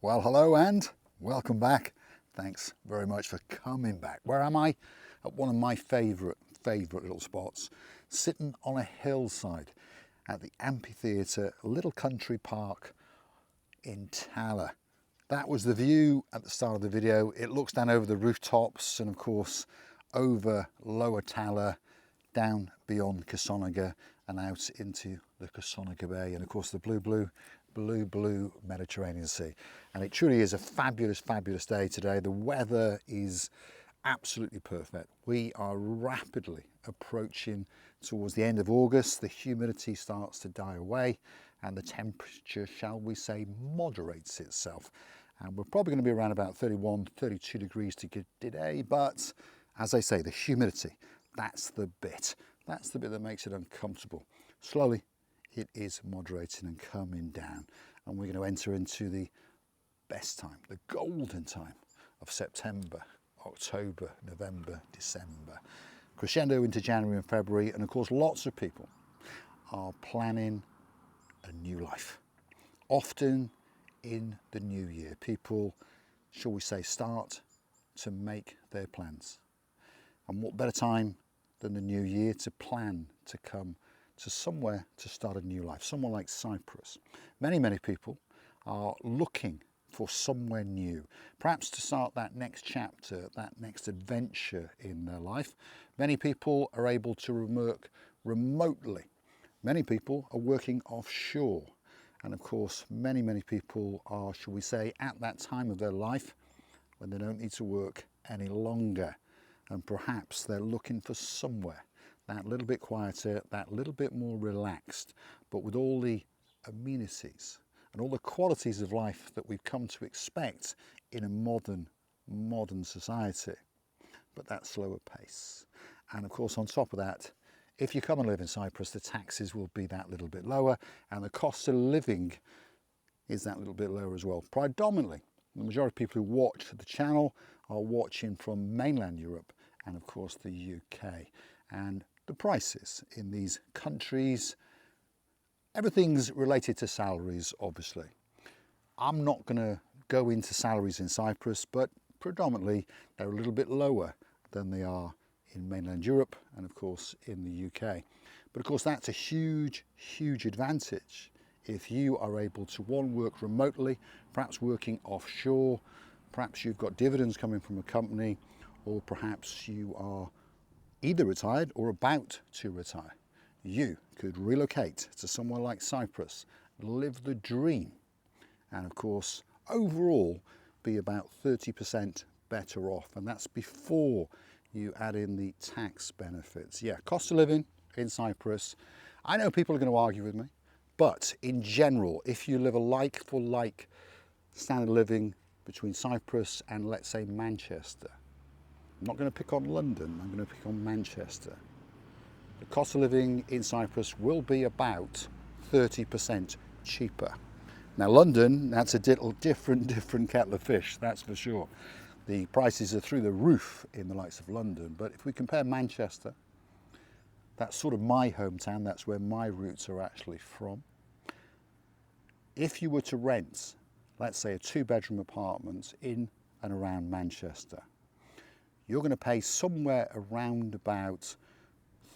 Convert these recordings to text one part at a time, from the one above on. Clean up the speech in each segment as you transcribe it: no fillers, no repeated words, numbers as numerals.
Well, hello and welcome back. Thanks very much for coming back. Where am I? At one of my favourite little spots, sitting on a hillside at the amphitheatre little country park in Tala. That was the view at the start of the video. It looks down over the rooftops and of course over Lower Tala, down beyond Kasonega and out into the Kasonega Bay and of course the blue Mediterranean Sea. And it truly is a fabulous day today. The weather is absolutely perfect. We are rapidly approaching towards the end of August. The humidity starts to die away and the temperature, shall we say, moderates itself. And we're probably going to be around about 31, 32 degrees today, but as I say, the humidity, that's the bit that makes it uncomfortable. Slowly, it is moderating and coming down, and we're going to enter into the best time, the golden time of September, October, November, December, crescendo into January and February, and of course lots of people are planning a new life. Often in the new year, people, shall we say, start to make their plans. And what better time than the new year to plan to come to somewhere to start a new life, somewhere like Cyprus. Many people are looking for somewhere new, perhaps to start that next chapter, that next adventure in their life. Many people are able to work remotely. Many people are working offshore. And of course, many people are, shall we say, at that time of their life when they don't need to work any longer. And perhaps they're looking for somewhere that little bit quieter, that little bit more relaxed, but with all the amenities and all the qualities of life that we've come to expect in a modern society, but that slower pace. And of course, on top of that, if you come and live in Cyprus, the taxes will be that little bit lower and the cost of living is that little bit lower as well. Predominantly, the majority of people who watch the channel are watching from mainland Europe and of course the UK. And the prices in these countries, everything's related to salaries, obviously. I'm not going to go into salaries in Cyprus, but predominantly they're a little bit lower than they are in mainland Europe and of course in the UK. But of course that's a huge advantage if you are able to, one, work remotely, perhaps working offshore, perhaps you've got dividends coming from a company, or perhaps you are either retired or about to retire. You could relocate to somewhere like Cyprus, live the dream, and of course overall be about 30% better off, and that's before you add in the tax benefits. Yeah, cost of living in Cyprus, I know people are going to argue with me, but in general, if you live a like for like standard of living between Cyprus and, let's say, Manchester, I'm not going to pick on London, I'm going to pick on Manchester. The cost of living in Cyprus will be about 30% cheaper. Now London, that's a different kettle of fish, that's for sure. The prices are through the roof in the likes of London, but if we compare Manchester, that's sort of my hometown, that's where my roots are actually from. If you were to rent, let's say, a 2-bedroom apartment in and around Manchester, you're going to pay somewhere around about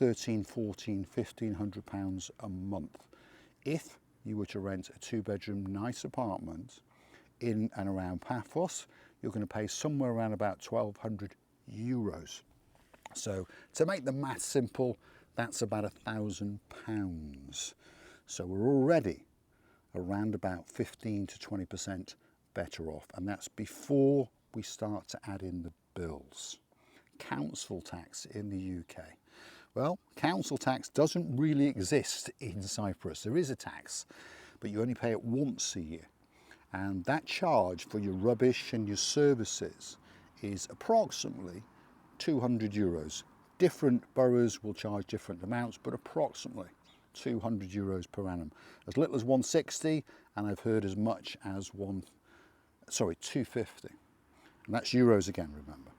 £1,300, £1,400, £1,500 a month. If you were to rent a 2-bedroom nice apartment in and around Paphos, you're going to pay somewhere around about €1,200. So to make the math simple, that's about £1,000. So we're already around about 15 to 20% better off, and that's before we start to add in the bills. Council tax in the UK. Well, council tax doesn't really exist in Cyprus. There is a tax, but you only pay it once a year. And that charge for your rubbish and your services is approximately €200. Different boroughs will charge different amounts, but approximately €200 per annum. As little as 160, and I've heard as much as 250. And that's euros again, remember.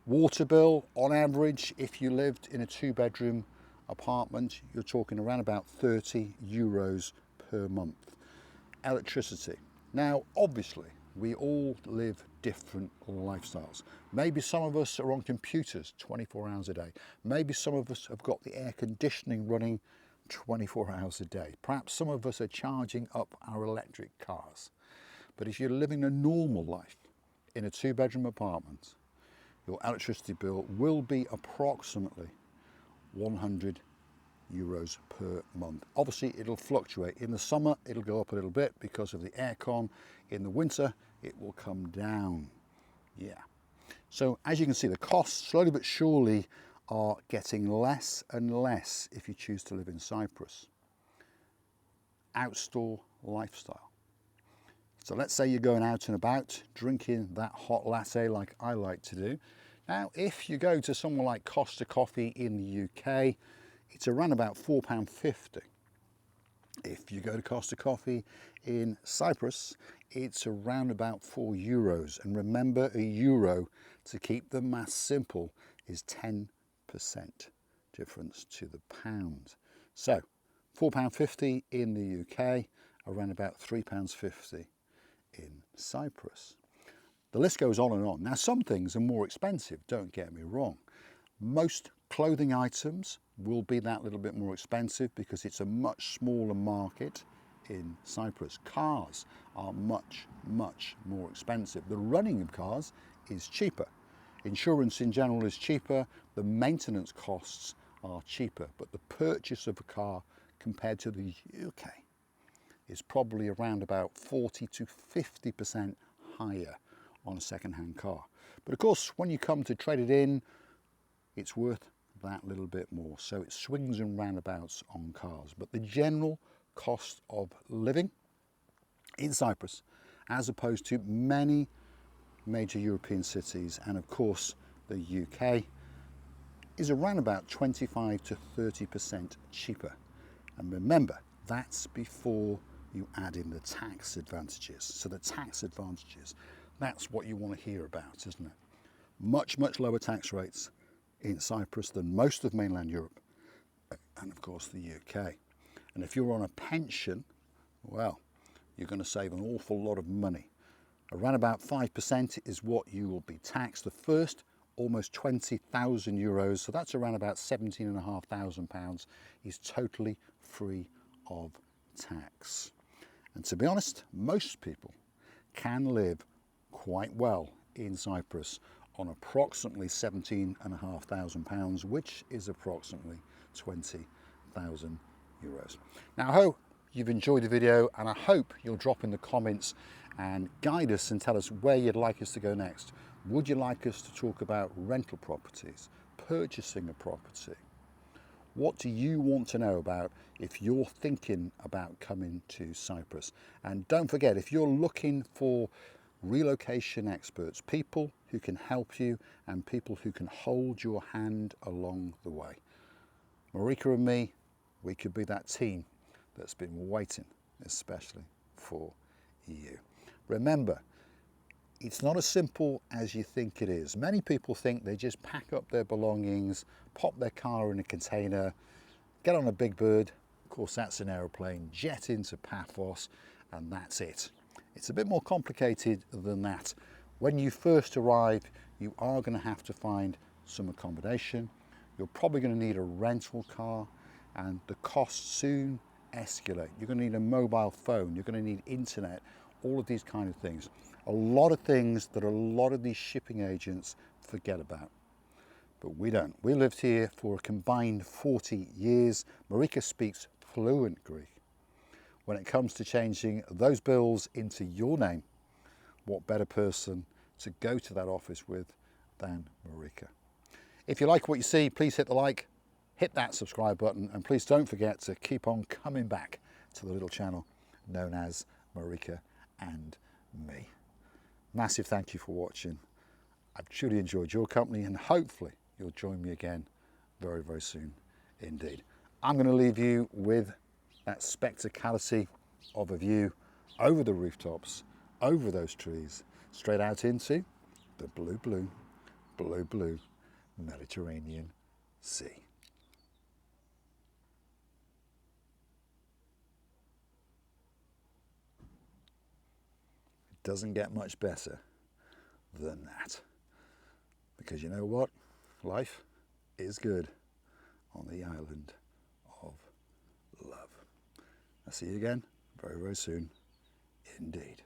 Water bill, on average, if you lived in a 2-bedroom apartment, you're talking around about €30 per month. Electricity. Now, obviously, we all live different lifestyles. Maybe some of us are on computers 24 hours a day. Maybe some of us have got the air conditioning running 24 hours a day. Perhaps some of us are charging up our electric cars. But if you're living a normal life in a 2-bedroom apartment, your electricity bill will be approximately 100 euros per month. Obviously it'll fluctuate. In the summer it'll go up a little bit because of the aircon. In the winter it will come down. Yeah. So as you can see, the costs slowly but surely are getting less and less if you choose to live in Cyprus. Outdoor lifestyle. So let's say you're going out and about drinking that hot latte like I like to do. Now if you go to somewhere like Costa Coffee in the UK, it's around about £4.50. If you go to Costa Coffee in Cyprus, it's around about €4. And remember, a euro, to keep the maths simple, is 10% difference to the pound. So £4.50 in the UK, around about £3.50 in Cyprus. The list goes on and on. Now some things are more expensive, don't get me wrong. Most clothing items will be that little bit more expensive because it's a much smaller market in Cyprus. Cars are much, much more expensive. The running of cars is cheaper. Insurance in general is cheaper. The maintenance costs are cheaper. But the purchase of a car compared to the UK is probably around about 40 to 50% higher on a second-hand car. But of course, when you come to trade it in, it's worth that little bit more. So it swings and roundabouts on cars. But the general cost of living in Cyprus, as opposed to many major European cities, and of course the UK, is around about 25 to 30% cheaper. And remember, that's before you add in the tax advantages. So the tax advantages, that's what you want to hear about, isn't it? Much, much lower tax rates in Cyprus than most of mainland Europe, and of course the UK. And if you're on a pension, well, you're going to save an awful lot of money. Around about 5% is what you will be taxed. The first almost €20,000, so that's around about £17,500, is totally free of tax. And to be honest, most people can live quite well in Cyprus on approximately £17,500, which is approximately €20,000. Now I hope you've enjoyed the video, and I hope you'll drop in the comments and guide us and tell us where you'd like us to go next. Would you like us to talk about rental properties, purchasing a property? What do you want to know about if you're thinking about coming to Cyprus? And don't forget, if you're looking for relocation experts, people who can help you and people who can hold your hand along the way, Marika and me, we could be that team that's been waiting especially for you. Remember, it's not as simple as you think it is. Many people think they just pack up their belongings, pop their car in a container, get on a big bird, of course that's an aeroplane, jet into Paphos, and that's it. It's a bit more complicated than that. When you first arrive, you are going to have to find some accommodation. You're probably going to need a rental car, and the costs soon escalate. You're going to need a mobile phone, you're going to need internet, all of these kind of things. A lot of things that a lot of these shipping agents forget about. But we don't. We lived here for a combined 40 years. Marika speaks fluent Greek. When it comes to changing those bills into your name, what better person to go to that office with than Marika? If you like what you see, please hit the like, hit that subscribe button, and please don't forget to keep on coming back to the little channel known as Marika and Me. Massive thank you for watching. I've truly enjoyed your company, and hopefully you'll join me again very, very soon indeed. I'm going to leave you with that spectacality of a view over the rooftops, over those trees, straight out into the blue, blue, blue, blue Mediterranean Sea. doesn't get much better than that. Because you know what? Life is good on the island of love. I'll see you again very, very soon indeed.